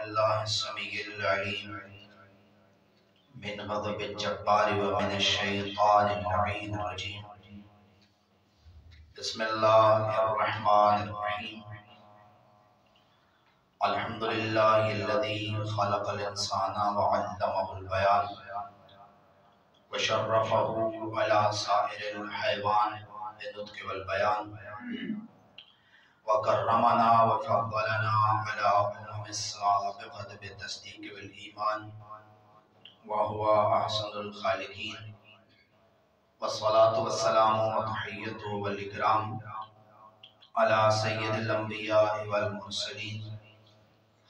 بالله السميع العليم من غضب الجبار ومن الشيطان اللعين الرجيم. بسم الله الرحمن الرحيم. الحمد لله الذي خلق الإنسان وعلمه البيان وشرفه على سائر الحيوان بالنطق والبيان وكرمنا وفضلنا على السابقة بالتصديق والإيمان وهو أحسن الخالقين. والصلاة والسلام والتحية والإكرام على سيد الأنبياء والمرسلين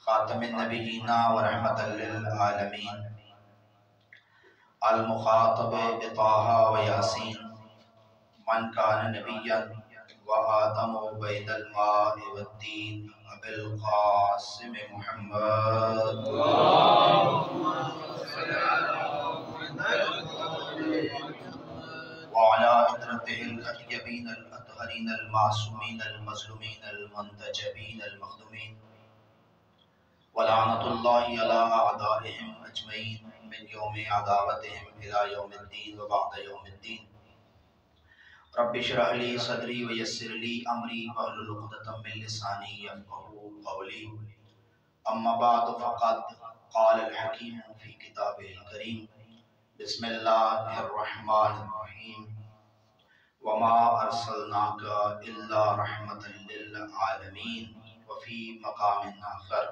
خاتم النبيين ورحمة للعالمين المخاطب بطه وياسين من كان نبيا وآدم بين الماء والدين أبي القاسم محمد وعلى عترته الأطيبين الأطهرين المعصومين المظلومين المنتجبين المخدومين ولعنة الله على أعدائهم أجمعين من يوم عداوتهم إلى يوم الدين وبعد يوم الدين. رب اشرح لي صدري ويسر لي أمري واحلل عقدة من لساني يفقهوا قولي. أما بعد فقد قال الحكيم في كتابه الكريم بسم الله الرحمن الرحيم وما أرسلناك إلا رحمة للعالمين. وفي مقام آخر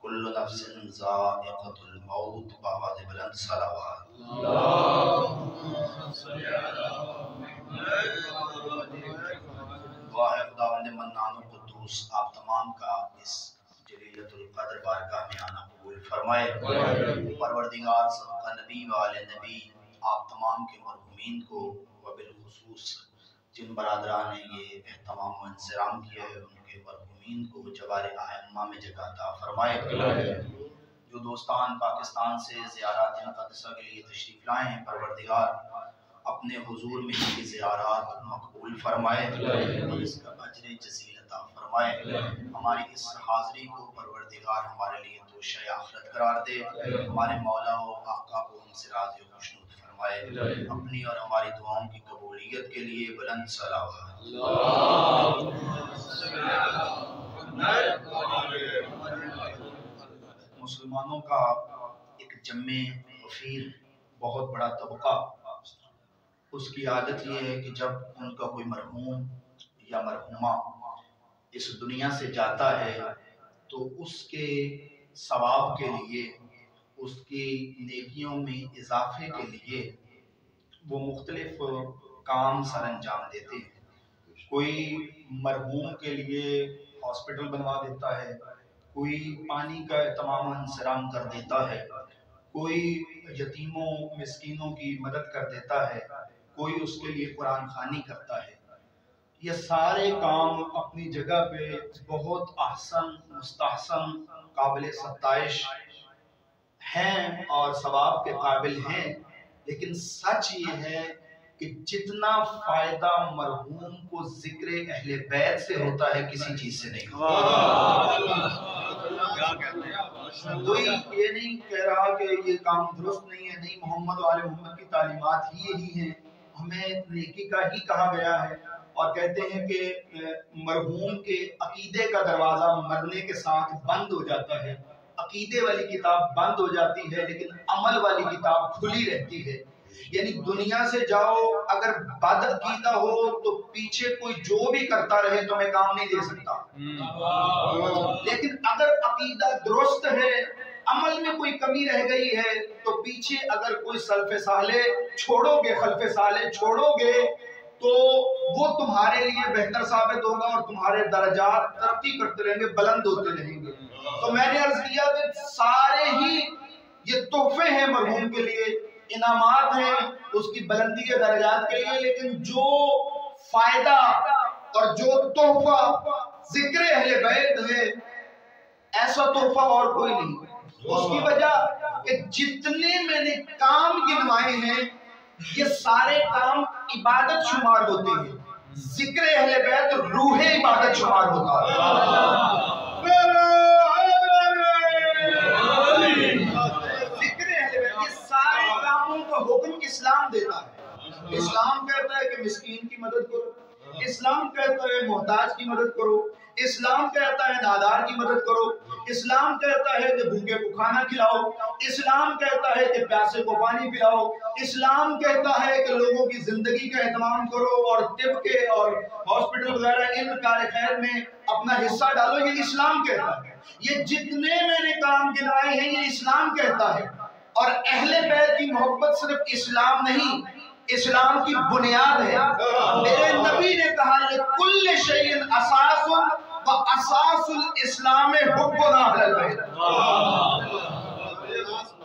كل نفس ذائقة الموت بآواز بلند صلوات. اللهم صل على محمد. دعا ہے خداوند منان و قدوس آپ تمام کا اس جلیلۃ القدر بارگاہ میں آنا قبول فرمائے. پروردگار صدقہ نبی و آل نبی آپ تمام کے مرحومین کو و بالخصوص جن برادران نے یہ اہتمام و انصرام کیا ہے ان کے مرحومین کو جوار ائمہ میں جگہ عطا فرمائے. جو دوستان پاکستان سے زیارات مقدسہ کے لیے تشریف لائے ہیں پروردگار اپنے حضور میں ان کی زیارات مقبول فرمائے اور اس کا اجر جزیل عطا فرمائے. ہماری اس حاضری کو پروردگار ہمارے لیے توشہ آخرت قرار دے. ہمارے مولا و آقا کو ہم سے راضی و خوشنود فرمائے. اپنی اور ہماری دعاؤں کی قبولیت کے لیے بلند صلوات. مسلمانوں کا ایک جمع غفیر بہت بڑا طبقہ اس کی عادت یہ ہے کہ جب ان کا کوئی مرحوم یا مرحومہ اس دنیا سے جاتا ہے تو اس کے ثواب کے لیے اس کی نیکیوں میں اضافے کے لیے وہ مختلف کام سر انجام دیتے ہیں. کوئی مرحوم کے لیے ہاسپٹل بنوا دیتا ہے, کوئی پانی کا اہتمام انصرام کر دیتا ہے, کوئی یتیموں مسکینوں کی مدد کر دیتا ہے, کوئی اس کے لیے قرآن خوانی کرتا ہے. یہ سارے کام اپنی جگہ پہ بہت احسن مستحسن قابل ستائش ہیں اور ثواب کے قابل ہیں, لیکن سچ یہ ہے کہ جتنا فائدہ مرحوم کو ذکر اہل بیت سے ہوتا ہے کسی چیز سے نہیں ہوتا. کوئی یہ نہیں کہہ رہا کہ یہ کام درست نہیں ہے, نہیں, محمد و آل محمد کی تعلیمات ہی یہی ہیں, ہمیں نیکی کا ہی کہا گیا ہے. اور کہتے ہیں کہ مرحوم کے عقیدے کا دروازہ مرنے کے ساتھ بند ہو جاتا ہے. عقیدے والی کتاب بند ہو جاتی ہے لیکن عمل والی کتاب کھلی رہتی ہے. یعنی دنیا سے جاؤ اگر بد عقیدہ ہو تو پیچھے کوئی جو بھی کرتا رہے تمہیں کام نہیں دے سکتا, لیکن اگر عقیدہ درست ہے عمل میں کوئی کمی رہ گئی ہے تو پیچھے اگر کوئی سلف صالح چھوڑو گے, خلف صالح چھوڑو گے تو وہ تمہارے لیے بہتر ثابت ہوگا اور تمہارے درجات ترقی کرتے رہیں گے, بلند ہوتے رہیں گے. تو میں نے عرض کیا کہ سارے ہی یہ تحفے ہیں مرحوم کے لیے, انعامات ہیں اس کی بلندی کے درجات کے لیے, لیکن جو فائدہ اور جو تحفہ ذکر اہل بیت ہے ایسا تحفہ اور کوئی نہیں. اس کی وجہ کہ جتنے میں نے کام گنوائے ہیں یہ سارے کام عبادت شمار ہوتے ہیں. ذکر اہل بیت روح عبادت شمار ہوتا ہے. محتاج کی مدد کرو، اسلام کہتا ہے نادار کی مدد کرو، اسلام کہتا ہے کہ بھوکے کو کھانا کھلاؤ، اسلام کہتا ہے کہ پیاسے کو پانی پلاؤ، اسلام کہتا ہے کہ لوگوں کی زندگی کا اہتمام کرو اور طب کے اور ہاسپٹل وغیرہ ان کار خیر میں اپنا حصہ ڈالو۔ یہ اسلام کہتا ہے۔ یہ جتنے میں نے کام گنوائے ہیں یہ اسلام کہتا ہے۔ اور اہل بیت کی محبت صرف اسلام نہیں، اسلام کی بنیاد ہے۔ میرے نبی نے کہا لِكُلِّ شَيْءٍ أَسَاسٌ وَأَسَاسُ الْإِسْلَامِ حُبُّنَا أَهْلَ الْبَيْتِ۔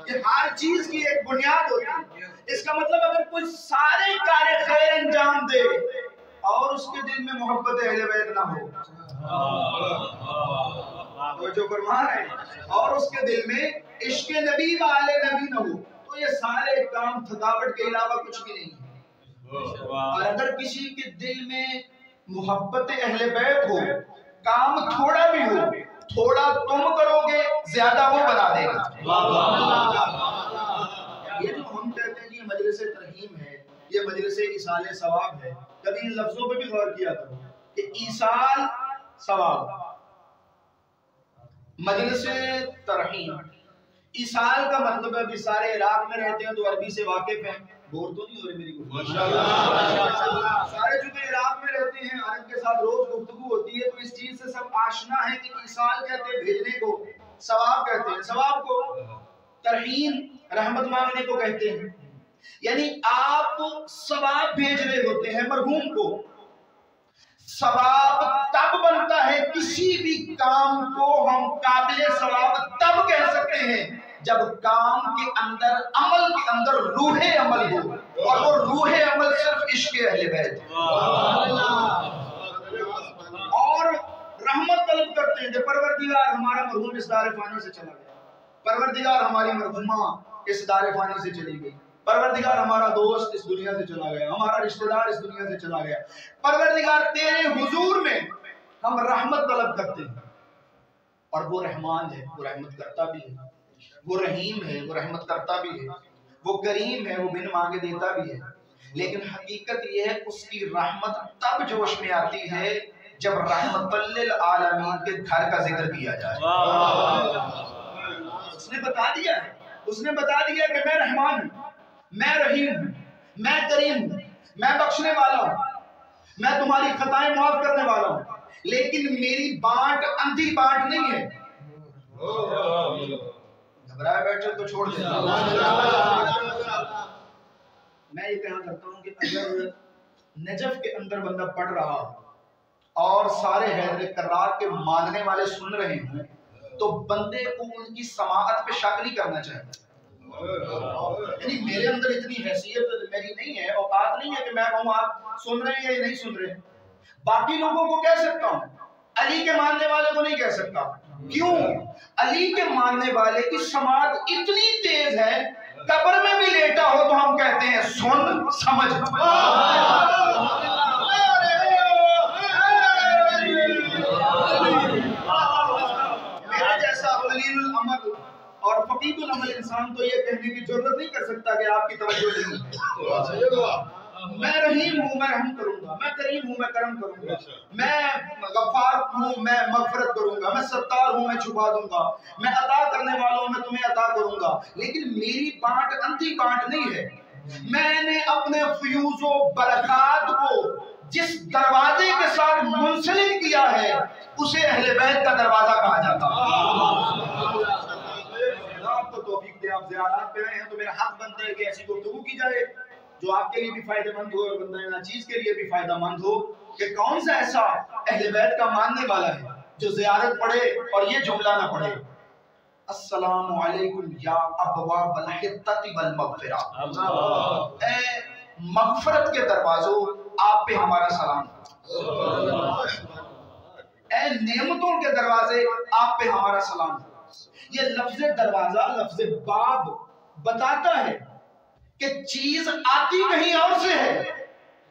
کہ ہر چیز کی ایک بنیاد ہوتی ہے۔ اس کا مطلب اگر کوئی سارے کار خیر انجام دے اور اس کے دل میں محبت اہل بیت نہ ہو، تو جو فرما رہے ہیں، اور اس کے دل میں عشق نبی و آل نبی نہ ہو، تو یہ سارے کام تھکاوٹ کے علاوہ کچھ بھی نہیں ہے۔ اور اگر کسی کے دل میں محبت اہل بیت ہو، کام تھوڑا بھی ہو، تھوڑا تم کرو گے زیادہ وہ بنا دے گا۔ یہ جو ہم کہتے ہیں کہ یہ مجلس ترحیم ہے، یہ مجلس ایصال ثواب ہے، کبھی ان لفظوں پہ بھی غور کیا کرو کہ ایصال ثواب، مجلس ترحیم۔ ایصال کا مطلب ہے، ابھی سارے عراق میں رہتے ہیں تو عربی سے واقف ہیں، بور تو نہیں ہو رہی میری گفتگو؟ سارے چونکہ عراق میں رہتے ہیں، عرب کے ساتھ روز گفتگو ہوتی ہے، تو اس چیز سے سب آشنا ہے کہ ایصال کہتے ہیں بھیجنے کو، ثواب کہتے ہیں ثواب کو، ترحیم رحمت مانگنے کو کہتے ہیں۔ یعنی آپ ثواب بھیج رہے ہوتے ہیں مرحوم کو۔ ثواب تب بنتا ہے، کسی بھی کام کو ہم قابل ثواب تب کہہ سکتے ہیں جب کام کے اندر، عمل کے اندر روح عمل ہو، اور وہ روح عمل صرف عشق اہل بیت اور رحمت طلب کرتے ہیں کہ پروردگار ہمارا مرحوم اس دار فانی سے چلا گیا، پروردگار ہماری مرحومہ اس دار فانی سے چلی گئی، پروردگار ہمارا دوست اس دنیا سے چلا گیا، ہمارا رشتہ دار اس دنیا سے چلا گیا، پروردگار تیرے حضور میں ہم رحمت طلب کرتے ہیں۔ اور وہ رحمان ہے، وہ رحمت کرتا بھی ہے، وہ رحیم ہے، وہ رحمت کرتا بھی ہے، وہ کریم ہے، وہ بن مانگے دیتا بھی ہے۔ لیکن حقیقت یہ ہے اس کی رحمت تب جوش میں آتی ہے جب رحمت للعالمین کے گھر کا ذکر کیا جائے۔ اس نے بتا دیا ہے، اس نے بتا دیا کہ میں رحمان ہوں، میں رحیم ہوں، میں کریم ہوں، میں بخشنے والا ہوں، میں تمہاری خطائیں معاف کرنے والا ہوں، لیکن میری بانٹ اندھی بانٹ نہیں ہے۔ گھبرائے بیٹھے تو چھوڑ دیں۔ میں یہ کہا کرتا ہوں کہ اگر نجف کے اندر بندہ پڑھ رہا اور سارے حیدر کرار کے ماننے والے سن رہے ہیں تو بندے کو ان کی سماعت پہ شک نہیں کرنا چاہیے۔ یعنی میرے اندر اتنی حیثیت میری نہیں ہے، اوقات نہیں ہے کہ میں کہوں آپ سن رہے ہیں یا نہیں سن رہے۔ باقی لوگوں کو کہہ سکتا ہوں، علی کے ماننے والے کو نہیں کہہ سکتا۔ کیوں؟ علی کے ماننے والے کی سماعت اتنی تیز ہے، قبر میں بھی لیٹا ہو تو ہم کہتے ہیں سن سمجھ۔ میرے جیسا قلیل العمل اور فقید العمل انسان تو یہ کہنے کی ضرورت نہیں کر سکتا کہ آپ کی توجہ نہیں۔ میں رحیم ہوں، میں رحم کروں گا، میں کریم ہوں، میں کرم کروں گا، میں غفار ہوں، میں مغفرت کروں گا، میں ستار ہوں، میں چھپا دوں گا، میں عطا کرنے والا ہوں، میں تمہیں عطا کروں گا۔ لیکن میری بانٹ اندھی بانٹ نہیں ہے۔ میں نے اپنے فیوز و برکات کو جس دروازے کے ساتھ منسلک کیا ہے اسے اہل بیت کا دروازہ کہا جاتا ہے۔ آپ کو توفیق دے، آپ زیارات پہ آئے ہیں تو میرا حق بنتا ہے کہ ایسی گفتگو کی جائے جو آپ کے لیے بھی فائدہ مند ہو اور بندہ ناچیز کے لیے بھی فائدہ مند ہو، کہ کون سا ایسا اہل بیت کا ماننے والا ہے جو زیارت پڑھے اور یہ جملہ نہ پڑھے، السلام علیکم یا ابواب الحطۃ والمغفرہ، اے مغفرت کے دروازوں آپ پہ ہمارا سلام، اے نعمتوں کے دروازے آپ پہ ہمارا سلام۔ یہ لفظ دروازہ، لفظ باب بتاتا ہے کہ چیز آتی کہیں اور سے ہے،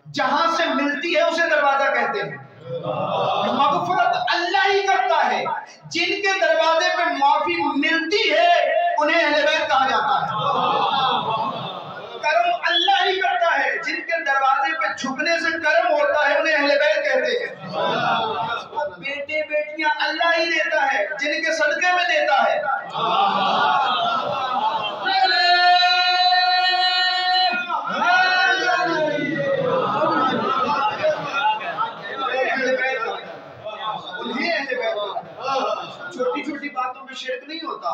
جہاں سے ملتی ہے اسے دروازہ کہتے ہیں۔ مغفرت اللہ ہی کرتا ہے، جن کے دروازے پہ معافی ملتی ہے انہیں اہل بیت کہا جاتا ہے۔ کرم اللہ ہی کرتا ہے، جن کے دروازے پہ جھکنے سے کرم ہوتا ہے انہیں اہل بیت کہتے ہیں۔ جن کے صدقے میں دیتا ہے. چھوٹی چھوٹی باتوں میں شرک نہیں ہوتا.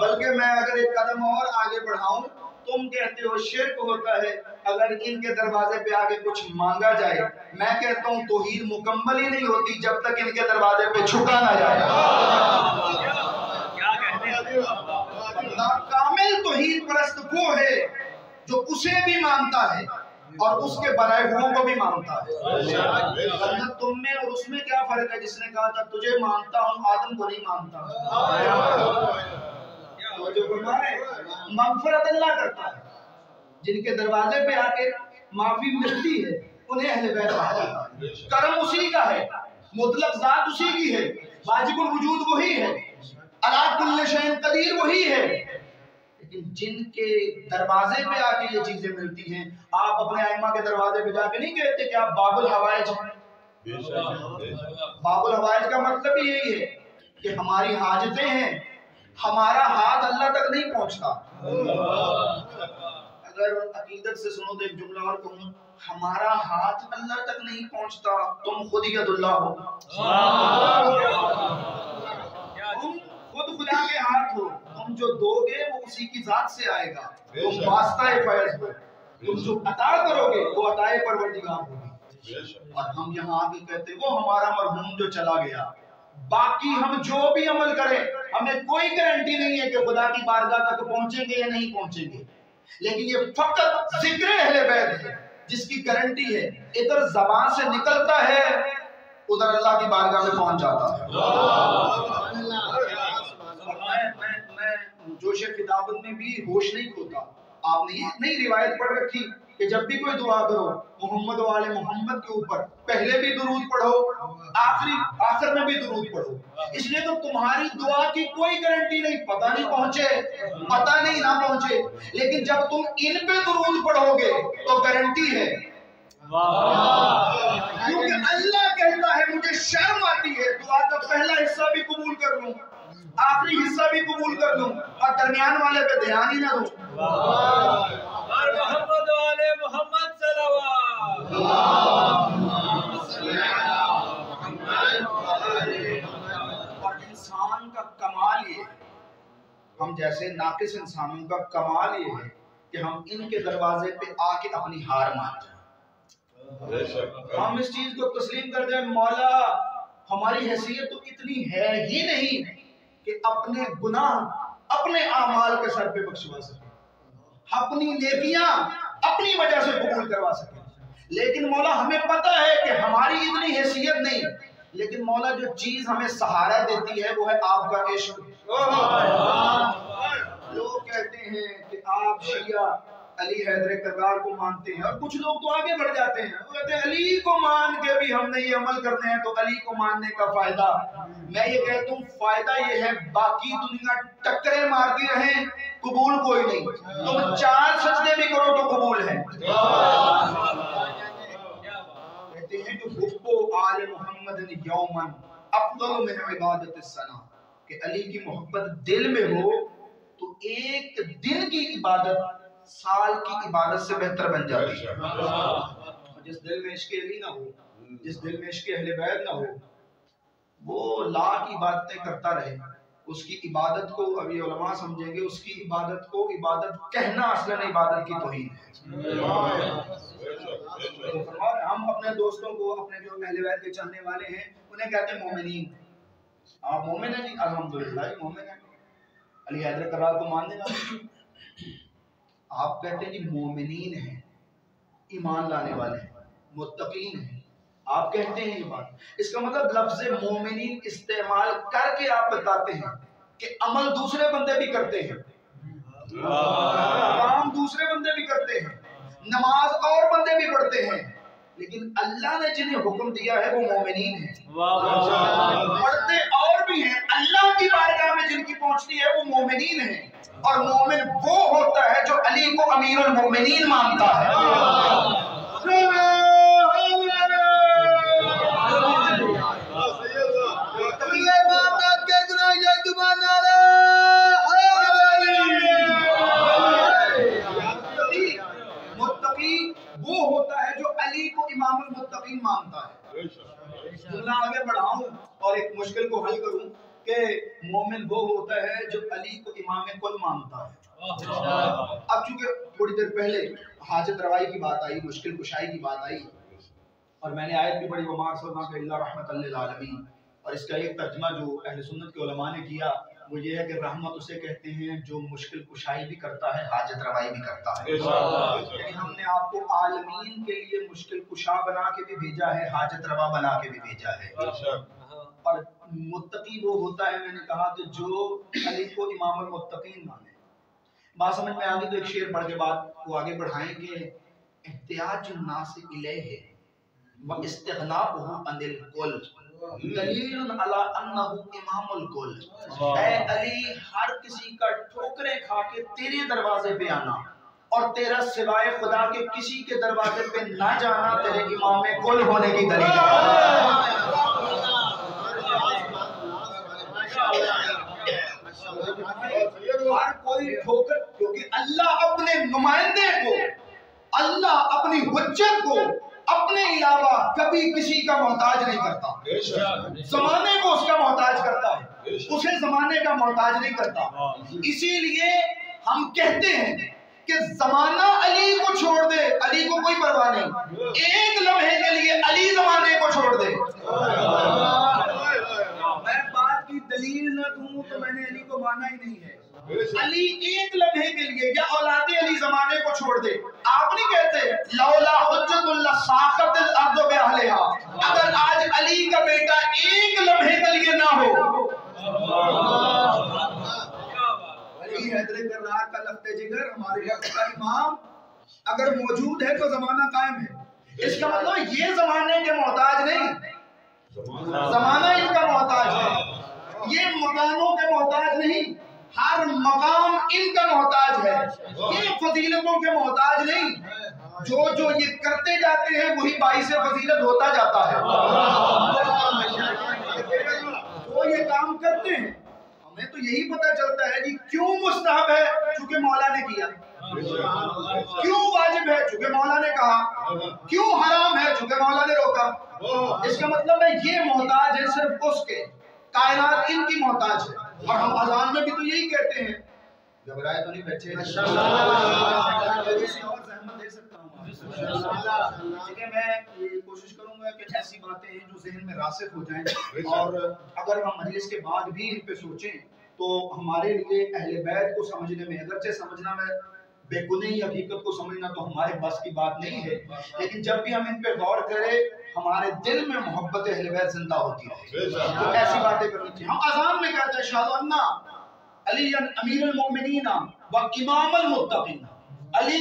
بلکہ میں اگر ایک قدم اور آگے بڑھاؤں، تم کہتے ہو شرک ہوتا ہے اگر ان کے دروازے پہ آگے کچھ مانگا جائے. میں کہتا ہوں توحید مکمل ہی نہیں ہوتی جب تک ان کے دروازے پہ جھکا نہ جائے. کامل توحید پرست وہ ہے جو اسے بھی مانتا ہے اور اس کے بنائے ہوئوں کو بھی مانتا ہے. ورنہ تم میں اور اس میں کیا فرق ہے جس نے کہا تھا تجھے مانتا ہوں آدم کو نہیں مانتا. تو جو فرمائے مغفرت اللہ کرتا ہے، جن کے دروازے پہ آ کے معافی ملتی ہے انہیں اہل بیت کہا جاتا ہے. کرم اسی کا ہے، مطلق ذات اسی کی ہے، واجب الوجود وہی ہے، علی کل شیء قدیر وہی ہے. لیکن جن کے دروازے پہ آ کے یہ چیزیں ملتی ہیں، آپ اپنے ائمہ کے دروازے پہ جا کے نہیں کہتے کہ آپ باب الحوائج ہیں. باب الحوائج کا مطلب یہی ہے کہ ہماری حاجتیں ہیں، ہمارا ہاتھ اللہ تک نہیں پہنچتا. اگر عقیدت سے سنو تو ایک جملہ اور کہوں، ہمارا ہاتھ اللہ تک نہیں پہنچتا، تم خود ید اللہ ہو. تم خود خدا کے ہاتھ ہو. تم جو دو گے وہ اسی کی ذات سے آئے گا. تم واسطہ فیض ہو. تم جو عطا کرو گے وہ عطائے پروردگار ہوگی. اور ہم یہاں آگے کہتے ہیں وہ ہمارا مرحوم جو چلا گیا، باقی ہم جو بھی عمل کریں ہمیں کوئی گارنٹی نہیں ہے کہ خدا کی بارگاہ تک پہنچیں گے یا نہیں پہنچیں گے. لیکن یہ فقط ذکر اہل بیت ہے جس کی گارنٹی ہے ادھر زبان سے نکلتا ہے ادھر اللہ کی بارگاہ میں پہنچ جاتا ہے. میں جوش خطابت میں بھی ہوش نہیں کھوتا. آپ نے یہ نہیں روایت پڑھ رکھی کہ جب بھی کوئی دعا کرو محمد و آل محمد کے اوپر پہلے بھی درود پڑھو، آخر میں بھی درود پڑھو. اس لیے تو تمہاری دعا کی کوئی گارنٹی نہیں، پتہ نہیں پہنچے پتہ نہیں نہ پہنچے، لیکن جب تم ان پہ درود پڑھو گے تو گارنٹی ہے. کیونکہ اللہ کہتا ہے مجھے شرم آتی ہے دعا کا پہلا حصہ بھی قبول کر لوں، آخری حصہ بھی قبول کر لوں اور درمیان والے پہ دھیان ہی نہ دوں. اور محمد والے محمد صلوات. اور انسان کا کمال یہ ہے، ہم جیسے ناقص انسانوں کا کمال یہ ہے کہ ہم ان کے دروازے پہ آ کے اپنی ہار مان جائیں. ہم اس چیز کو تسلیم کر دیں مولا ہماری حیثیت تو اتنی ہے ہی نہیں کہ اپنے گناہ اپنے اعمال کے سر پہ بخشوا سکیں، اپنی نیکیاں اپنی وجہ سے قبول کروا سکیں. لیکن مولا ہمیں پتہ ہے کہ ہماری اتنی حیثیت نہیں، لیکن مولا جو چیز ہمیں سہارا دیتی ہے وہ ہے آپ کا عشق. لوگ کہتے ہیں کہ آپ شیعہ علی حیدر کرار کو مانتے ہیں، اور کچھ لوگ تو آگے بڑھ جاتے ہیں، وہ کہتے ہیں علی کو مان کے بھی ہم نے یہ عمل کرنے ہیں تو علی کو ماننے کا فائدہ. میں یہ کہتا ہوں فائدہ یہ ہے باقی دنیا ٹکریں مارتی رہیں قبول کوئی نہیں. تم 4 سجدے بھی کرو تو قبول ہے. کہتے ہیں کہ حب آل محمد یومن افضل من عبادت السنہ، کہ علی کی محبت دل میں ہو تو ایک دن کی عبادت سال کی عبادت سے بہتر بن جاتی ہے. جس دل میں عشق علی نہ ہو، جس دل میں عشق اہل بیت نہ ہو، وہ لاکھ عبادتیں کرتا رہے، اس کی عبادت کو ابھی علماء سمجھیں گے اس کی عبادت کو عبادت کہنا اصلاً عبادت کی توہین ہے. ہم اپنے دوستوں کو اپنے جو اہل بیت کے چاہنے والے ہیں انہیں کہتے ہیں مومنین. آپ مومن ہیں جی؟ الحمدللہ مومن ہیں. علی حیدر کرار کو ماننے والے آپ کہتے ہیں جی مومنین ہیں، ایمان لانے والے ہیں، متقین ہیں. آپ کہتے ہیں یہ بات، اس کا مطلب لفظ مومنین استعمال کر کے آپ بتاتے ہیں کہ عمل دوسرے بندے بھی کرتے ہیں، کام دوسرے بندے بھی کرتے ہیں، نماز اور بندے بھی پڑھتے ہیں، لیکن اللہ نے جنہیں حکم دیا ہے وہ مومنین ہیں. پڑھتے اور بھی ہیں، اللہ کی بارگاہ میں جن کی پہنچتی ہے وہ مومنین ہیں. اور مومن وہ ہوتا ہے جو علی کو امیر المومنین مانتا ہے. مومن وہ ہوتا ہے جو علی کو امام کل مانتا ہے۔ اب چونکہ تھوڑی دیر پہلے حاجت روائی کی بات آئی، مشکل کشائی کی بات آئی، اور میں نے آیت بھی پڑھی وما ارسلناک الا رحمۃ للعالمین، اور اس کا ایک ترجمہ جو اہل سنت کے علماء نے کیا وہ یہ ہے کہ رحمت اسے کہتے ہیں جو مشکل کشائی بھی کرتا ہے، حاجت روائی بھی کرتا ہے۔ لیکن ہم نے آپ کو عالمین کے لیے مشکل کشا بنا کے بھی بھیجا ہے، حاجت روا بنا کے بھی بھیجا ہے۔ اور متقی وہ ہوتا ہے، میں نے کہا کہ جو علی کو امام المتقین مانے۔ بات سمجھ میں آگے تو ایک شعر پڑھ کے بات کو آگے بڑھائیں کہ احتیاج الناس الیہ واستغناؤہ عن الکل دلیل علی انہ امام الکل۔ اے علی، ہر کسی کا ٹھوکریں کھا کے تیرے دروازے پہ آنا اور تیرا سوائے خدا کے کسی کے دروازے پہ نہ جانا تیرے امام کل ہونے کی دلیل ہے۔ ہر کوئی ٹھوکر، کیونکہ اللہ اپنے نمائندے کو، اللہ اپنی حجت کو اپنے علاوہ کبھی کسی کا محتاج نہیں کرتا، زمانے کو اس کا محتاج کرتا ہے، اسے زمانے کا محتاج نہیں کرتا۔ اسی لیے ہم کہتے ہیں کہ زمانہ علی کو چھوڑ دے، علی کو کوئی پرواہ نہیں، ایک لمحے کے لیے علی زمانے کو چھوڑ دے۔ میں بات کی دلیل نہ دوں تو میں نے علی کو مانا ہی نہیں ہے۔ علی ایک لمحے کے لیے یا اولاد علی زمانے کو چھوڑ دے، آپ نہیں کہتے لولا حجت اللہ ساخت الارض باہلہا، اگر آج علی کا بیٹا ایک لمحے کے لیے نہ ہو، علی حیدر کرار کا لخت جگر ہمارے وقت کا امام اگر موجود ہے تو زمانہ قائم ہے۔ اس کا مطلب یہ زمانے کے محتاج نہیں، زمانہ ان کا محتاج ہے، یہ مکانوں کے محتاج نہیں، ہر مقام ان کا محتاج ہے، یہ فضیلتوں کے محتاج نہیں، جو یہ کرتے جاتے ہیں وہی باعث فضیلت ہوتا جاتا ہے۔ وہ یہ کام کرتے ہیں، ہمیں تو یہی پتہ چلتا ہے کہ کیوں مستحب ہے، چونکہ مولا نے کیا، کیوں واجب ہے، چونکہ مولا نے کہا، کیوں حرام ہے، چونکہ مولا نے روکا۔ اس کا مطلب ہے یہ محتاج ہے صرف اس کے، کائنات ان کی محتاج ہے۔ اور ہم اذان میں بھی تو یہی کہتے ہیں، گھبرائے تو نہیں بچے، اور زحمت دے سکتا ہوں، ٹھیک ہے؟ میں یہ کوشش کروں گا کہ ایسی باتیں ہیں جو ذہن میں راسخ ہو جائیں، اور اگر ہم مجلس کے بعد بھی ان پہ سوچیں تو ہمارے لیے اہل بیت کو سمجھنے میں، اگرچہ سمجھنا میں بے گناہی حقیقت کو سمجھنا تو ہمارے بس کی بات نہیں ہے، لیکن جب بھی ہم ان پہ غور کریں ہمارے دل میں محبت اہل بیت زندہ ہوتی ہے، تو ایسی باتیں کرنی چاہیے۔ ہم اذان میں کہتے ہیں اشہد ان علی امیر المؤمنین و امام المتقین، علی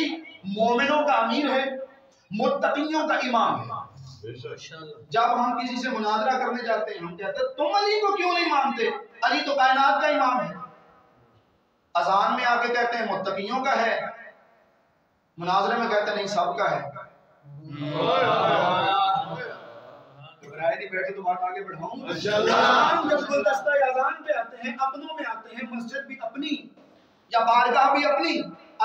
مومنوں کا امیر ہے، متقیوں کا امام ہے۔ جب ہم کسی سے مناظرہ کرنے جاتے ہیں ہم کہتے ہیں تم علی کو کیوں نہیں مانتے، علی تو کائنات کا امام ہے۔ اذان میں آ کے کہتے ہیں متقیوں کا ہے، مناظرے میں کہتے ہیں نہیں سب کا ہے۔ نہیں بیٹھے تو بات آگے بڑھاؤں۔ اذان جب گلدستہ اذان پہ آتے ہیں، اپنوں میں آتے ہیں، مسجد بھی اپنی یا بارگاہ بھی اپنی،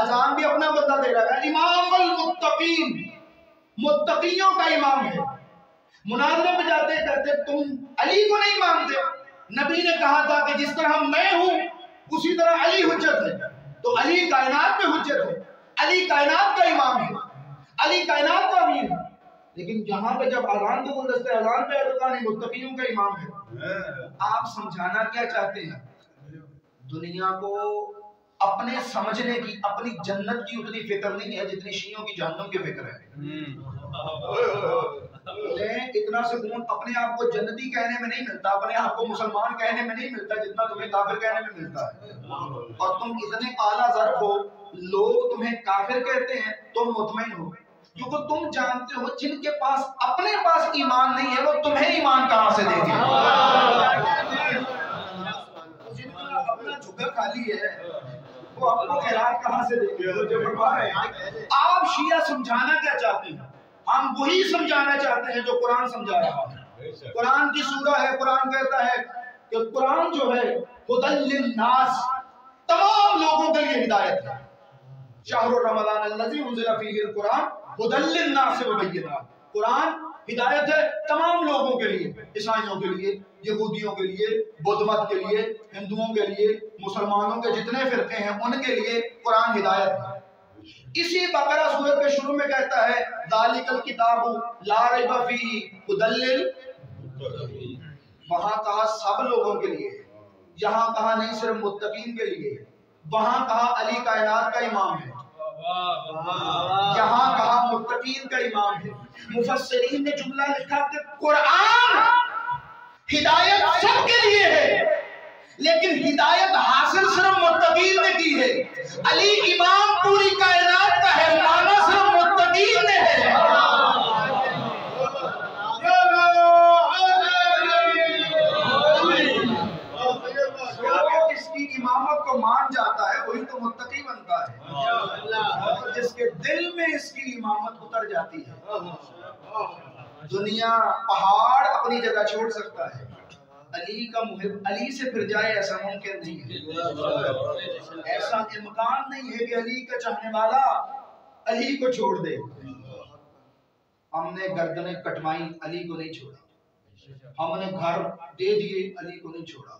اذان بھی اپنا بندہ دے رہا ہے، امام المتقین، متقیوں کا امام ہے۔ مناظرے پہ جاتے کہتے تم علی کو نہیں مانتے، نبی نے کہا تھا کہ جس طرح میں ہوں اسی طرح علی حجت ہے، تو علی کائنات میں حجت ہے، علی کائنات کا امام ہے، علی کائنات کا امیر ہے۔ لیکن جہاں پہ جب اذان تو گلدستہ اذان پہ آتا ہے متقیوں کا امام ہے، آپ سمجھانا کیا چاہتے ہیں؟ دنیا کو اپنے سمجھنے کی، اپنی جنت کی اتنی فکر نہیں ہے جتنی شیعوں کی جہنم کی فکر ہے۔ اتنا سکون اپنے آپ کو جنتی کہنے میں نہیں ملتا، اپنے آپ کو مسلمان کہنے میں نہیں ملتا جتنا تمہیں کافر کہنے میں ملتا ہے۔ اور تم اتنے اعلیٰ ظرف ہو، لوگ تمہیں کافر کہتے ہیں، تم مطمئن ہو، کیونکہ تم جانتے ہو جن کے پاس اپنے پاس ایمان نہیں ہے وہ تمہیں ایمان کہاں سے دیں گے؟ جن کا اپنا جھگا خالی ہے وہ آپ کو خیرات کہاں سے دیں گے؟ آپ شیعہ سمجھانا کیا چاہتے ہیں؟ ہم وہی سمجھانا چاہتے ہیں جو قرآن سمجھا رہا ہے۔ قرآن کی سورہ ہے، قرآن کہتا ہے کہ قرآن جو ہے ہدی للناس، تمام لوگوں کے لیے ہدایت ہے۔ شہر رمضان الذی انزل فیہ القرآن ہدی للناس وبینات، قرآن ہدایت ہے تمام لوگوں کے لیے، عیسائیوں کے لیے، یہودیوں کے لیے، بدھ مت کے لیے، ہندوؤں کے لیے، مسلمانوں کے جتنے فرقے ہیں ان کے لیے قرآن ہدایت ہے۔ اسی بقرہ سورت کے شروع میں کہتا ہے ذالک الکتاب لا ریب فیہ ھدی للمتقین، وہاں کہا سب لوگوں کے لیے، یہاں کہا نہیں صرف متقین کے لیے، وہاں کہا علی کائنات کا امام ہے، یہاں کہا متقین کا امام ہے۔ مفسرین نے جملہ لکھا کہ قرآن ہدایت سب کے لیے ہے، لیکن ہدایت حاصل صرف متقین نے کی ہے۔ علی امام پوری کائنات کا ہے، مانا صرف متقین نے ہے۔ جس کی امامت کو مان جاتا ہے وہی تو متقی بنتا ہے، جس کے دل میں اس کی امامت اتر جاتی ہے۔ دنیا پہاڑ اپنی جگہ چھوڑ سکتا ہے، علی کا محب علی سے پھر جائے ایسا ممکن نہیں ہے، ایسا امکان نہیں ہے کہ علی کا چاہنے والا علی کو چھوڑ دے۔ ہم نے گردنیں کٹوائیں علی کو نہیں چھوڑا، ہم نے گھر دے دیے علی کو نہیں چھوڑا،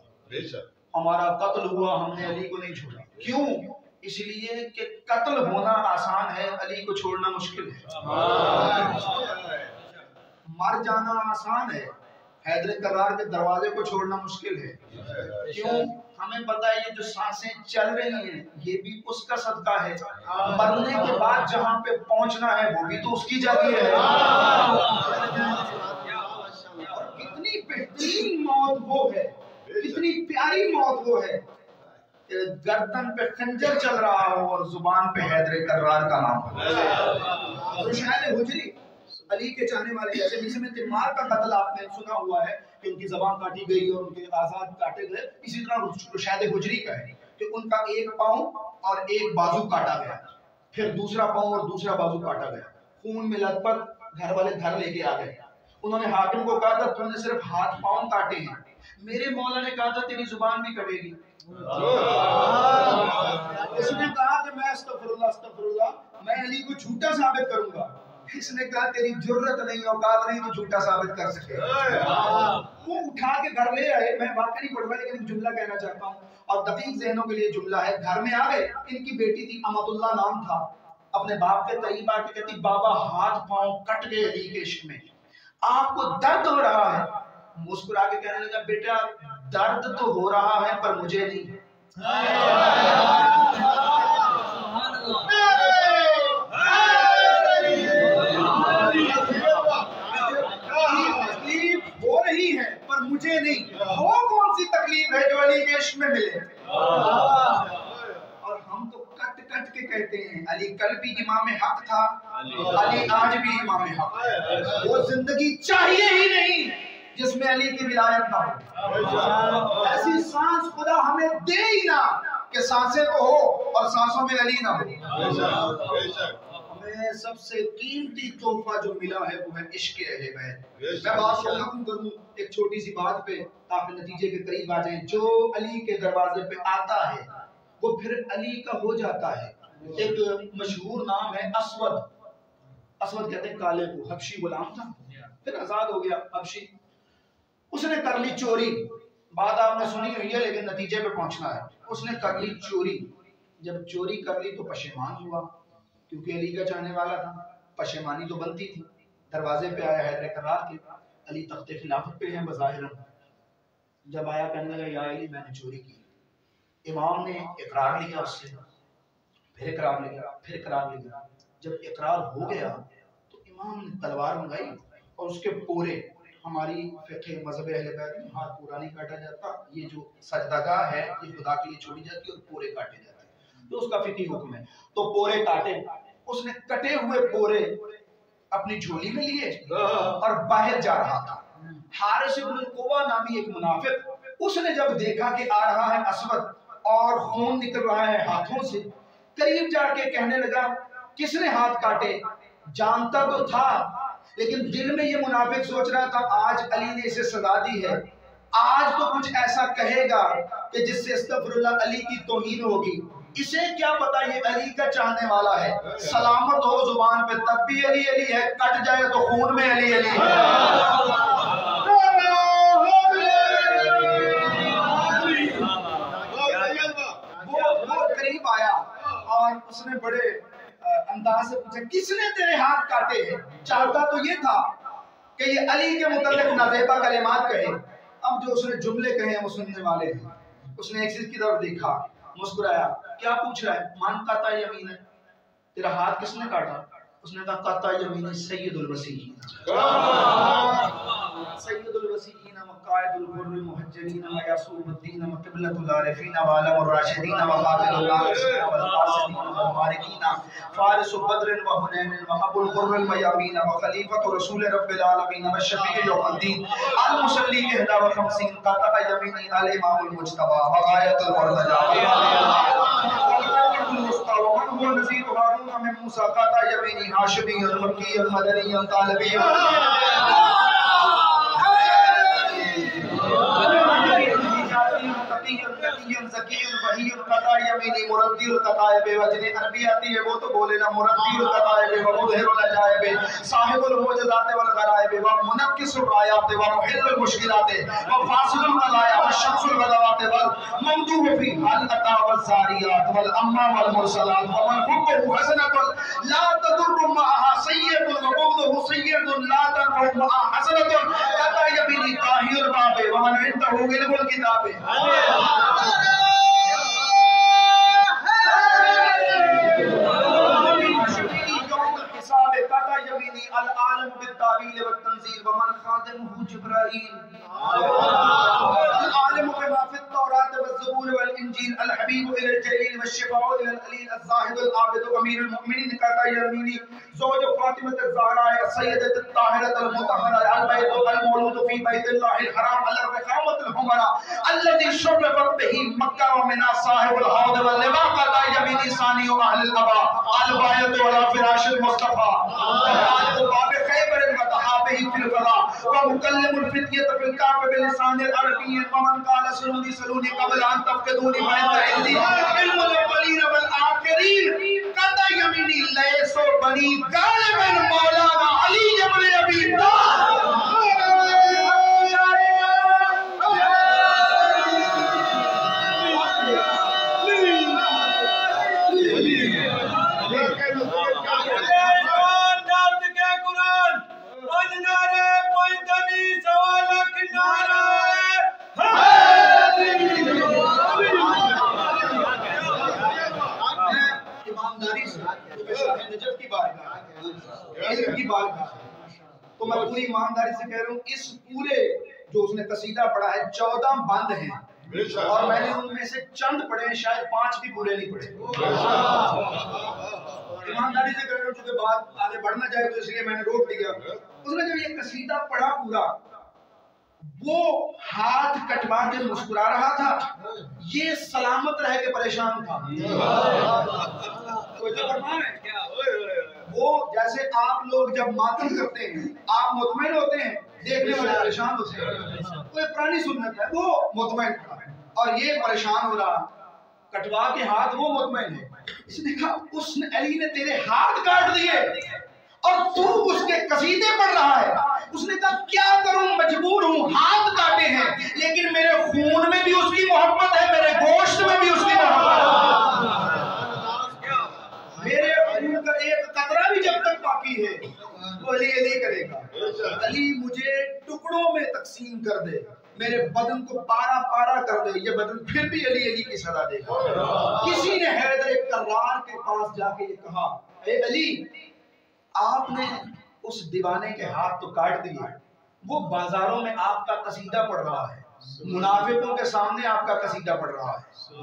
ہمارا قتل ہوا ہم نے علی کو نہیں چھوڑا۔ کیوں؟ اس لیے کہ قتل ہونا آسان ہے، علی کو چھوڑنا مشکل ہے۔ مر جانا آسان ہے، حیدر کرار کے دروازے کو چھوڑنا مشکل ہے۔ کیوں؟ ہمیں پتہ ہے یہ جو سانسیں چل رہی ہیں یہ بھی اس کا صدقہ ہے، مرنے کے بعد جہاں پہ پہنچنا ہے وہ بھی تو اس کی جگہ ہے۔ اور کتنی بہترین موت وہ ہے، کتنی پیاری موت وہ ہے کہ گردن پہ خنجر چل رہا ہو اور زبان پہ حیدر کرار کا نام ہو۔ شاید حجری علی کے چاہنے والے، جیسے مثل میں تیمار کا قتل آپ نے سنا ہوا ہے کہ ان کی زبان کاٹی گئی اور ان کے آزاد کاٹے گئے، اسی طرح رشید حجری کا ہے کہ ان کا ایک پاؤں اور ایک بازو کاٹا گیا، پھر دوسرا پاؤں اور دوسرا بازو کاٹا گیا، خون میں لت پت گھر والے گھر لے کے آ گئے۔ انہوں نے حاکم کو کہا تھا تم نے صرف ہاتھ پاؤں کاٹے ہیں، میرے مولا نے کہا تھا تیری زبان بھی کٹے گی۔ اس نے کہا کہ میں استغفر اللہ میں علی کو جھوٹا ثابت کروں گا۔ اس نے کہا تیری جرت نہیں، اوقات نہیں تو جھوٹا ثابت کر سکے۔ وہ اٹھا کے گھر لے آئے، میں واقعہ نہیں پڑھوں گا لیکن جملہ کہنا چاہتا ہوں اور دقیق ذہنوں کے لیے جملہ ہے۔ گھر میں آ گئے، ان کی بیٹی تھی امت اللہ نام تھا، اپنے باپ کے قریب آ کے کہتی بابا ہاتھ پاؤں کٹ گئے علی کے عشق میں، آپ کو درد ہو رہا ہے؟ مسکرا کے کہنے لگا بیٹا درد تو ہو رہا ہے پر مجھے نہیں۔ ہو رہی ہے پر مجھے نہیں، وہ کون سی تکلیف ہے جو علی کے عشق میں ملے؟ اور ہم تو کٹ کٹ کے کہتے ہیں علی کل بھی امام حق تھا، علی آج بھی امام حق ہے۔ وہ زندگی چاہیے ہی نہیں جس میں علی کی ولایت نہ ہو، ایسی سانس خدا ہمیں دے ہی نہ کہ سانسیں تو ہو اور سانسوں میں علی نہ ہو۔ ہمیں سب سے قیمتی تحفہ جو ملا ہے وہ ہے عشق اہل بیت۔ میں بات کو ختم کروں ایک چھوٹی سی بات پہ تاکہ نتیجے کے قریب آ جائیں۔ جو علی کے دروازے پہ آتا ہے وہ پھر علی کا ہو جاتا ہے۔ ایک مشہور نام ہے اسود، اسود کہتے ہیں کالے کو، حبشی غلام تھا، پھر آزاد ہو گیا حبشی۔ اس نے کر لی چوری، بات آپ نے سنی ہوئی ہے لیکن نتیجے پہ پہنچنا ہے۔ اس نے کر لی چوری، جب چوری کر لی تو پشیمان ہوا کیونکہ علی کا چاہنے والا تھا، پشیمانی تو بنتی تھی۔ دروازے پہ آیا حیدر کرار کے، علی تخت خلافت پہ ہیں بظاہر، جب آیا کہنے لگا یا علی میں نے چوری کی۔ امام نے اقرار لیا اس سے، پھر اقرار لیا، پھر اقرار لیا۔ جب اقرار ہو گیا تو امام نے تلوار منگائی اور اس کے پورے، ہماری فقہ مذہب اہل بیت میں ہاتھ پورا نہیں کاٹا جاتا، یہ جو سجدہ گاہ ہے یہ خدا کے لیے چھوڑی جاتی ہے اور پورے کاٹے جاتے ہیں، تو اس کا فقہی حکم ہے۔ تو پورے کاٹے، اس نے کٹے ہوئے پورے اپنی جھولی میں لیے اور باہر جا رہا تھا۔ حارث بن القوا نامی ایک منافق، اس نے جب دیکھا کہ آ رہا ہے اسود اور خون نکل رہا ہے ہاتھوں سے، قریب جا کے کہنے لگا کس نے ہاتھ کاٹے؟ جانتا تو تھا لیکن دل میں یہ منافق سوچ رہا تھا آج علی نے اسے سزا دی ہے، آج تو کچھ ایسا کہے گا کہ جس سے استغفر اللہ علی کی توہین ہوگی، اسے کیا پتا یہ علی کا چاہنے والا ہے. سلامت ہو زبان پہ تب بھی علی علی ہے, کٹ جائے تو خون میں علی علی ہے. وہ قریب آیا اور اس نے بڑے انداز سے پوچھا کس نے تیرے ہاتھ کاٹے ہیں؟ چاہتا تو یہ تھا کہ یہ علی کے متعلق نازیبا کلمات کہے. اب جو اس نے جملے کہے ہیں وہ سننے والے ہیں. اس نے ایک چیز کی طرف دیکھا, مسکرایا. کیا پوچھ رہا ہے؟ من قطع یمین ہے, تیرا ہاتھ کس نے کاٹا؟ اس نے کہا قطع یمین سید الوسیین, سید الوسیین وقائد الغر المحجلین ویعصوب الدین وقبلۃ العارفین وعلم الراشدین وقاتل الناصرین والقاسدین والمبارکین فارس بدر وحنین وابو الغر المیامین وخلیفۃ رسول رب العالمین والشفیع یوم الدین المصلی 51 قطع یمینی الامام المجتبی وغایۃ المرتجی ومن هو نذیر هارون من موسی قطع یمینی ہاشمی المکی المدنی طالبی زکی وحی القطع یمینی مربی القطائب وجن عربی آتی ہے وہ تو بولے نا. مربی القطائب ومظہر العجائب صاحب المعجزات والغرائب ومنقص الرایات ومحل المشکلات وفاصل القضایا والشمس الغدوات والممدوح فی العطا والزاریات والامہ والمرسلات ومن حبه حسنۃ لا تضر معها سیئۃ وبغضه سیئۃ لا تنفع معها حسنۃ قطع یمینی طاہر الباب ومن عنده علم الکتاب. العالم بالتاویل والتنزیل ومن خادمه جبرائیل العالم بما في التوراة والزبور والانجیل الحبیب الى الجلیل والشفاء الى العلیل الزاہد العابد امیر المؤمنین قطع یمینی زوج فاطمة الزہراء السیدة الطاہرة المطہرة البیت المولود في بيت الله الحرام الرخامة الحمرة الذي شرفت به مکہ ومنى صاحب الحوض واللواء قطع یمینی ثانی اہل الاباء البیت على فراش المصطفى باب خیبر وتحابه في الفضاء ومكلم الفتية في الكعب بلسان العربي ومن قال سلوني سلوني قبل ان تفقدوني فإن عندي علم الاولين والآخرين قطع يميني ليس بني غالب مولانا علي بن ابي طالب. تو میں پوری ایمانداری سے کہہ رہا ہوں اس پورے جو اس نے قصیدہ پڑھا ہے 14 بند ہیں اور میں نے ان میں سے چند پڑھے ہیں, شاید 5 بھی پورے نہیں پڑھے. ایمانداری سے کہہ رہا ہوں چونکہ بات آگے بڑھنا جائے تو اس لیے میں نے روک دیا. اس نے جب یہ قصیدہ پڑھا پورا وہ ہاتھ کٹوا کے مسکرا رہا تھا, یہ سلامت رہ کے پریشان تھا. وہ جیسے آپ لوگ جب ماتم کرتے ہیں آپ مطمئن ہوتے ہیں, دیکھنے والے پریشان ہوتے ہیں. کوئی پرانی سنت ہے, وہ مطمئن تھا اور یہ پریشان ہو رہا. کٹوا کے ہاتھ وہ مطمئن ہے. اس نے کہا اس نے علی نے تیرے ہاتھ کاٹ دیے اور تو اس کے قصیدے پڑھ رہا ہے. اس نے کہا کیا کروں, مجبور ہوں, ہاتھ کاٹے ہیں لیکن میرے خون میں بھی اس کی محبت ہے, میرے گوشت میں بھی اس کی محبت ہے. میرے خون کا ایک قطرہ بھی جب تک باقی ہے وہ علی علی کرے گا. علی مجھے ٹکڑوں میں تقسیم کر دے, میرے بدن کو پارا پارا کر دے, یہ بدن پھر بھی علی علی کی صدا دے گا. کسی نے حیدر کرار کے پاس جا کے یہ کہا, اے علی آپ نے اس دیوانے کے ہاتھ تو کاٹ دیے, وہ بازاروں میں آپ کا قصیدہ پڑھ رہا ہے, منافقوں کے سامنے آپ کا قصیدہ پڑھ رہا ہے,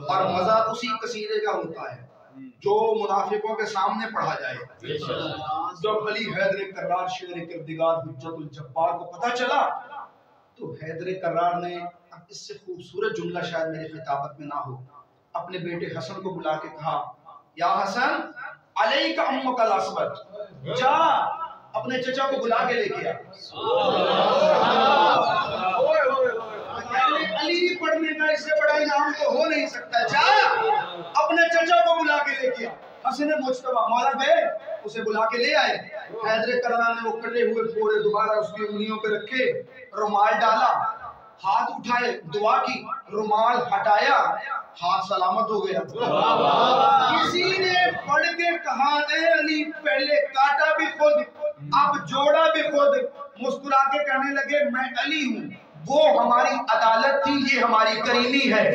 اور مزہ اسی قصیدے کا ہوتا ہے جو منافقوں کے سامنے پڑھا جائے. جب علی حیدر کرار شعر کردگار حجت الجبار کو پتہ چلا تو حیدر کرار نے, اس سے خوبصورت جملہ شاید میرے خطابت میں نہ ہو, اپنے بیٹے حسن کو بلا کے کہا, یا حسن علیک امک الاسود, جا اپنے چچا کو بلا کے لے کے آ. علی پڑھنے کا اس سے بڑا انعام تو ہو نہیں سکتا. جا اپنے چچا کو بلا کے لے کے حسن مجتبی مولا گئے اسے بلا کے لے آئے. حیدر کرار نے وہ کٹے ہوئے پھوڑے دوبارہ اس کی انگلیوں پہ رکھے, رومال ڈالا, ہاتھ اٹھائے, دعا کی, رومال ہٹایا, ہاتھ سلامت ہو گیا. کسی نے پڑھ کے کہا اے علی پہلے کاٹا بھی خود اب جوڑا بھی خود. مسکرا کے کہنے لگے میں علی ہوں, وہ ہماری عدالت تھی, یہ ہماری کریمی ہے.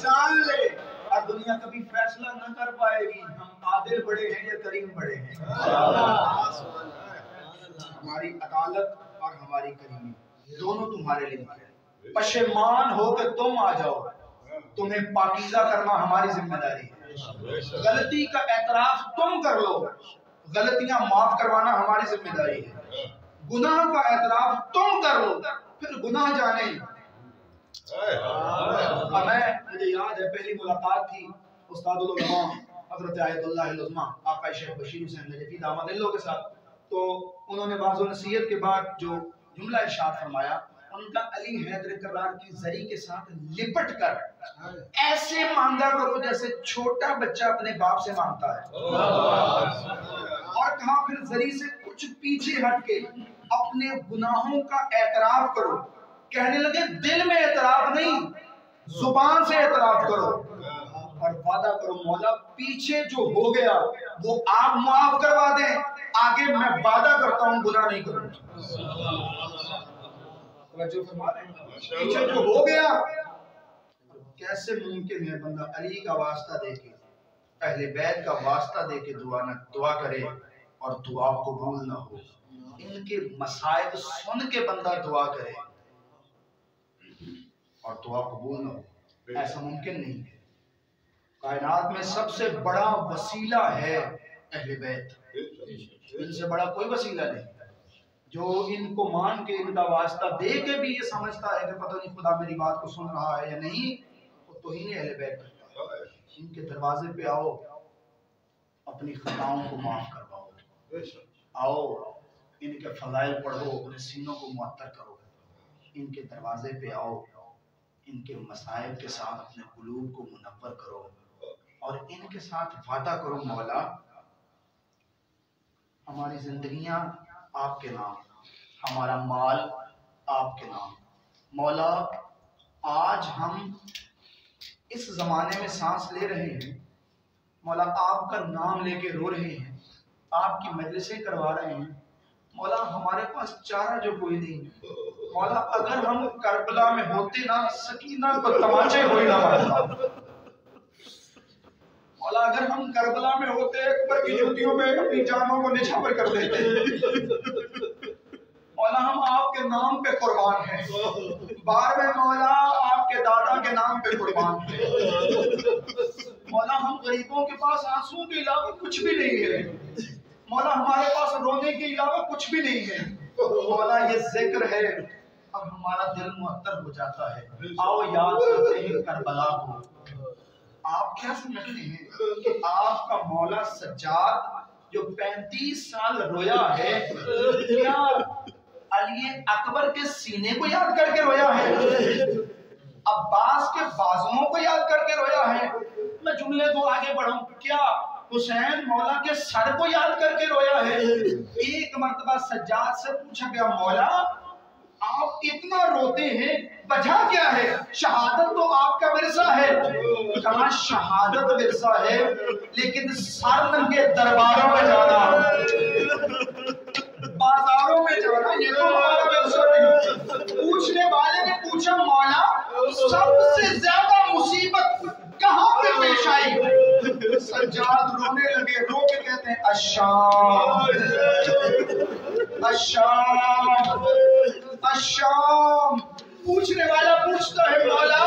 جان لے اور دنیا کبھی فیصلہ نہ کر پائے گی ہم عادل بڑے ہیں یا کریم بڑے ہیں. ہماری عدالت اور ہماری کریمی دونوں تمہارے لیے ہیں. پشیمان ہو کہ تم آ جاؤ, تمہیں پاکیزہ کرنا ہماری ذمہ داری ہے. غلطی کا اعتراف تم کر لو, غلطیاں معاف کروانا ہماری ذمہ داری ہے. گناہ کا اعتراف تم کر لو, پھر گناہ جانے. مجھے یاد ہے پہلی ملاقات تھی استاد العلماء حضرت آیت اللہ العظمہ آقا شیخ بشیر حسین نجفی داماد اللہ کے ساتھ. تو انہوں نے واضح نصیحت کے بعد جو جملہ ارشاد فرمایا, ان کا علی حیدر کرار کی زری کے ساتھ لپٹ کر ایسے مانگا کرو جیسے چھوٹا بچہ اپنے باپ سے مانگتا ہے. اور کہا پھر زری سے کچھ پیچھے ہٹ کے اپنے گناہوں کا اعتراف کرو. کہنے لگے دل میں اعتراف نہیں, زبان سے اعتراف کرو اور وعدہ کرو مولا پیچھے جو ہو گیا وہ آپ معاف کروا دیں, آگے میں وعدہ کرتا ہوں گناہ نہیں کروں. پیچھے جو ہو گیا. کیسے ممکن ہے بندہ علی کا واسطہ دے کے, اہل بیت کا واسطہ دے کے دعا کرے اور دعا قبول نہ ہو. ان کے مسائل سن کے بندہ دعا کرے اور دعا قبول نہ ہو, ایسا ممکن نہیں ہے. کائنات میں سب سے بڑا وسیلہ ہے اہل بیت, ان سے بڑا کوئی وسیلہ نہیں. جو ان کو مان کے ان کا واسطہ دے کے بھی یہ سمجھتا ہے کہ پتہ نہیں خدا میری بات کو سن رہا ہے یا نہیں, وہ توہین اہل بیت کرتا ہے. ان کے دروازے پہ آؤ, اپنی خطاؤں کو معاف کرواؤ, آؤ ان کے فضائل پڑھو, اپنے سینوں کو معطر کرو. ان کے دروازے پہ آؤ, ان کے مسائل کے ساتھ اپنے قلوب کو منور کرو اور ان کے ساتھ وعدہ کرو مولا ہماری زندگیاں آپ کے نام, ہمارا مال آپ کے نام. مولا آج ہم اس زمانے میں سانس لے رہے ہیں, مولا آپ کا نام لے کے رو رہے ہیں, آپ کی مجلسیں کروا رہے ہیں. مولا ہمارے پاس چارہ جو کوئی نہیں. مولا اگر ہم کربلا میں ہوتے نا سکینہ کو تماچے ہوئی نہ مارتا. مولا اگر ہم کربلا میں ہوتے اکبر کی جوتیوں میں اپنی جانوں کو نچھاور کر دیتے. مولا ہم آپ کے نام پہ قربان ہیں, بار میں مولا آپ کے دادا کے نام پہ قربان ہیں. مولا ہم غریبوں کے پاس آنسوں کے علاوہ کچھ بھی نہیں ہے. مولا ہمارے پاس رونے کے علاوہ کچھ بھی نہیں ہے. مولا یہ ذکر ہے اب ہمارا دل معطر ہو جاتا ہے. آؤ یاد کرتے ہیں کربلا کو. آپ کیا سمجھتے ہیں کہ آپ کا مولا سجاد جو 35 سال رویا ہے کیا علی اکبر کے سینے کو یاد کر کے رویا ہے, عباس کے بازوؤں کو یاد کر کے رویا ہے؟ میں جملے کو آگے بڑھوں, کیا حسین مولا کے سر کو یاد کر کے رویا ہے؟ ایک مرتبہ سجاد سے پوچھا گیا مولا آپ اتنا روتے ہیں وجہ کیا ہے؟ شہادت تو آپ کا ورثہ ہے. کہاں شہادت ورثہ ہے لیکن سر ننگے درباروں میں جانا, بازاروں میں جانا یہ تو ہمارا ورثہ نہیں. پوچھنے والے نے پوچھا مولا سب سے زیادہ مصیبت کہاں پہ پیش آئی؟ سجاد رونے لگے, رو کے کہتے ہیں الشام الشام الشام. پوچھنے والا پوچھتا ہے مولا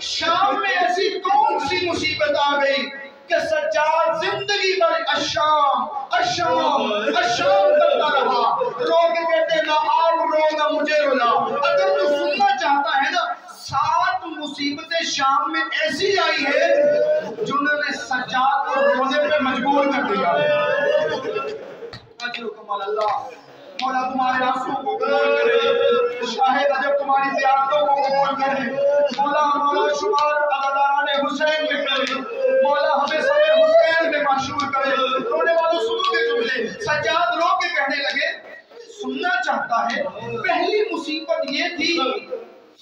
شام میں ایسی کون سی مصیبت آ گئی کہ سجاد زندگی بھر الشام الشام الشام کرتا رہا؟ رو کے کہتے ہیں نہ آپ رو نہ مجھے رولا. اگر تو سننا چاہتا ہے نا 7 مصیبتیں شام میں ایسی آئی ہے جنہوں نے سجاد کو رونے پہ مجبور کر دیا. اجرکم اللہ مولا تمہارے آنسوں کو قبول کرے، شاہ رجب تمہاری زیارتوں کو قبول کرے، مولا مولا شمار عزاداران حسین میں کرے، مولا ہمیں سب حسین میں مشہور کرے۔ رونے والوں سنو گے جملے، سجاد رو کے کہنے لگے سننا چاہتا ہے پہلی مصیبت یہ تھی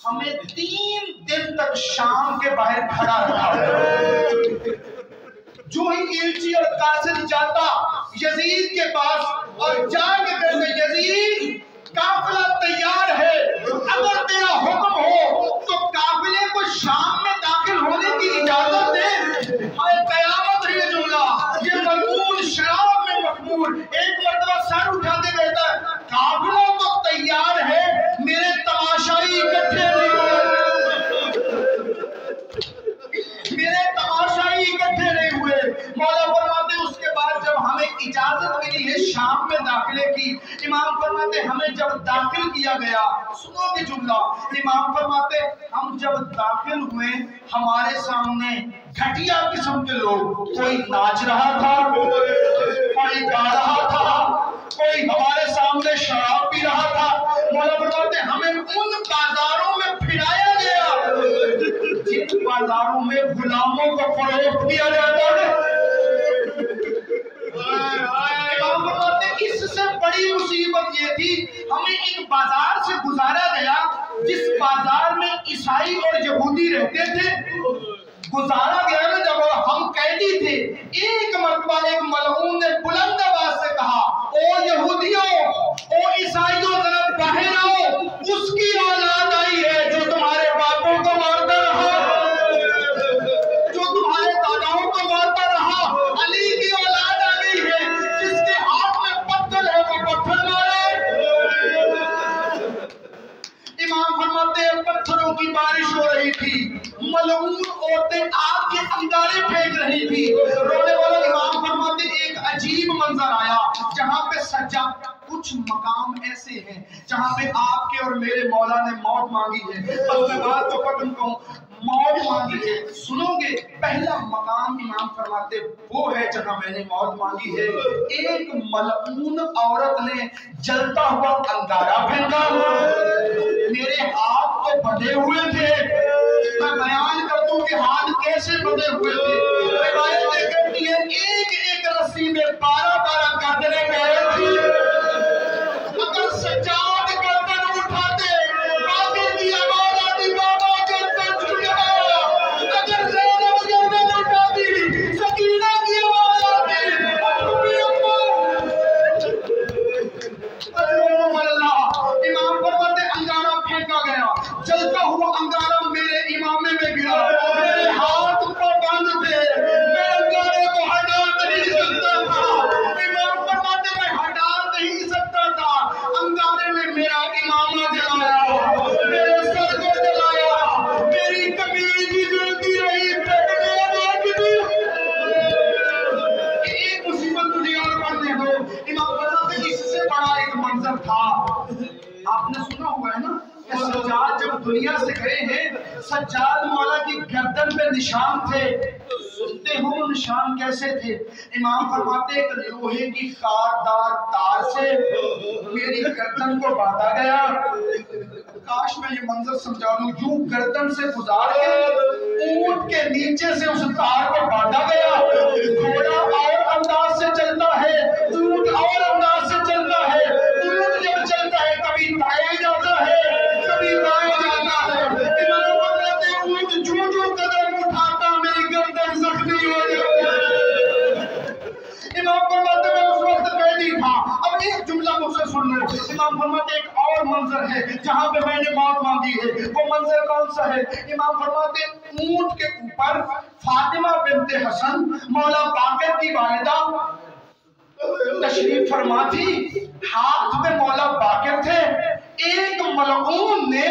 ہمیں 3 دن تک شام کے باہر کھڑا رکھا، جو ہی ایلچی اور قاصد جاتا یزید کے پاس اور جا کے کہتے یزید قافلہ تیار ہے، اگر تیرا حکم ہو تو قافلے کو شام میں داخل ہونے کی اجازت دے۔ ہائے قیامت یہ جملہ، یہ ملعون شراب میں مخمور ایک مرتبہ سر اٹھا کے کہتا ہے قافلہ تو تیار ہے، میرے تماشائی اکٹھے نہیں ہوئے، میرے تماشائی اکٹھے نہیں ہوئے۔ مولا فرماتے اس کے بعد جب ہمیں اجازت ملی ہے شام میں داخلے کی، امام فرماتے ہمیں جب داخل کیا گیا، سنو گے جملہ، امام فرماتے ہم جب داخل ہوئے ہمارے سامنے گھٹیا قسم کے لوگ، کوئی ناچ رہا تھا، کوئی گا رہا تھا، کوئی ہمارے سامنے شراب پی رہا تھا۔ مولا فرماتے ہمیں ان بازاروں میں پھرایا گیا جن بازاروں میں غلاموں کو فروخت کیا جاتا ہے۔ امام فرماتے اس سے بڑی مصیبت یہ تھی ہمیں ایک بازار سے گزارا گیا جس بازار میں عیسائی اور یہودی رہتے تھے، گزارا گیا نا جب ہم قیدی تھے، ایک مرتبہ ایک ملعون نے بلند آواز سے کہا او یہودیوں، او عیسائیوں، ذرا باہر آؤ، اس کی اولاد آئی ہے جو تمہارے باپوں کو مارتا رہا، جو تمہارے داداؤں کو مارتا رہا، علی کی اولاد آ گئی ہے، جس کے ہاتھ میں پتھر ہے وہ پتھر مارے۔ امام فرماتے ہیں پتھروں کی بارش ہو رہی تھی، ملعون عورتیں آگ کے انگارے پھینک رہی تھی، رونے والا امام فرماتے ایک عجیب منظر آیا جہاں پہ سجاد، کچھ مقام ایسے ہیں جہاں پہ آپ کے اور میرے مولا نے موت مانگی ہے، بس میں بات کو ختم کروں، موت مانگی ہے، سنو گے پہلا مقام امام فرماتے وہ ہے جہاں میں نے موت مانگی ہے، ایک ملعون عورت نے جلتا ہوا انگارہ پھینکا، میرے ہاتھ تو بندھے ہوئے تھے، میں بیان کر دوں کہ ہاتھ کیسے بندھے ہوئے تھے، روایتیں کہتی ہیں ایک ایک رسی میں 12 گردنیں گئے تھی، اگر سجاد گردن اٹھاتے باقی کی آواز آتی بابا گردن چھڑا، اگر زینب گردن اٹھاتی سکینہ کی آواز آتی اپنی اللہ۔ امام فرماتے انگارہ پھینکا گیا، جلتا ہوا انگارہ میرے امامے میں گرا، میرے ہاتھ کو بند تھے، میں انگارے کو ہٹا نہیں سکتا تھا، امام فرماتے میں ہٹا نہیں سکتا تھا، انگارے نے میرا امامہ جلایا، میرے سر کو جلایا، میری قمیض بھی جلتی رہی، پھٹنے لگی، ایک مصیبت مجھے اور پڑھنے دو۔ امام فرماتے اس سے بڑا ایک منظر تھا، آپ نے سنا ہوا ہے نا کہ سجاد جب دنیا سے گئے ہیں سجاد مولا کی گردن پہ نشان تھے، سنتے ہو وہ نشان کیسے تھے؟ امام فرماتے ایک لوہے کی خاردار تار سے میری گردن کو باندھا گیا، کاش میں یہ منظر سمجھا دوں، یوں گردن سے گزار کے اونٹ کے نیچے سے اس تار کو باندھا گیا، گھوڑا اور انداز سے چلتا ہے، اونٹ اور انداز سے چلتا ہے، اونٹ جب چلتا ہے کبھی دائیں جاتا ہے کبھی بائیں جاتا ہے، امام فرماتے اونٹ جو جو قدم اٹھاتا میری گردن زخمی ہو جاتی ہے۔ امام فرماتے میں اس وقت قیدی تھا، اب ایک جملہ مجھ سے سن لو، امام فرماتے ایک اور منظر ہے جہاں پہ میں نے موت مانگی ہے، وہ منظر کون سا ہے؟ امام فرماتے اونٹ کے اوپر فاطمہ بنت حسن مولا باقر کی والدہ تشریف فرما تھی، ہاتھ میں مولا باقر تھے، ایک ملعون نے